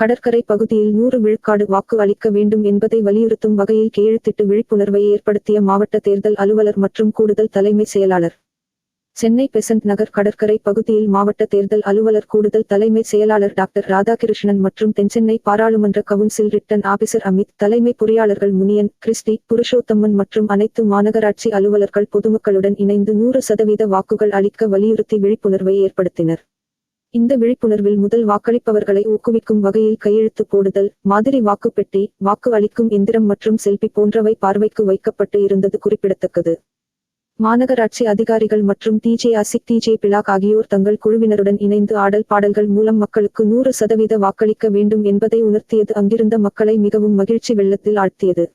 கடற்கரை பகுதியில் 100 விழுக்காடு வாக்கு அளிக்க வேண்டும் என்பதை வலியுறுத்தும் வகையில் கையெழுத்திட்டு விழிப்புணர்வை ஏற்படுத்திய மாவட்ட தேர்தல் அலுவலர் மற்றும் கூடுதல் தலைமை செயலாளர். சென்னை பெசன்ட் நகர் கடற்கரை பகுதியில் மாவட்ட தேர்தல் அலுவலர் கூடுதல் தலைமை செயலாளர் டாக்டர் ராதாகிருஷ்ணன் மற்றும் தென்சென்னை பாராளுமன்ற கவுன்சில் ரிட்டர்ன் ஆபிசர் அமித், தலைமை பொறியாளர்கள் முனியன், கிறிஸ்டி, புருஷோத்தம்மன் மற்றும் அனைத்து மாநகராட்சி அலுவலர்கள் பொதுமக்களுடன் இணைந்து 100% வாக்குகள் அளிக்க வலியுறுத்தி விழிப்புணர்வை ஏற்படுத்தினர். இந்த விழிப்புணர்வில் முதல் வாக்களிப்பவர்களை ஊக்குவிக்கும் வகையில் கையெழுத்து போடுதல், மாதிரி வாக்குப்பெட்டி, வாக்கு அளிக்கும் எந்திரம் மற்றும் செல்பி போன்றவை பார்வைக்கு வைக்கப்பட்டு இருந்தது குறிப்பிடத்தக்கது. மாநகராட்சி அதிகாரிகள் மற்றும் டிஜே ஆசிக், டிஜே பிளாக் ஆகியோர் தங்கள் குழுவினருடன் இணைந்து ஆடல் பாடல்கள் மூலம் மக்களுக்கு 100% வாக்களிக்க வேண்டும் என்பதை உணர்த்தியது அங்கிருந்த மக்களை மிகவும் மகிழ்ச்சி வெள்ளத்தில் ஆழ்த்தியது.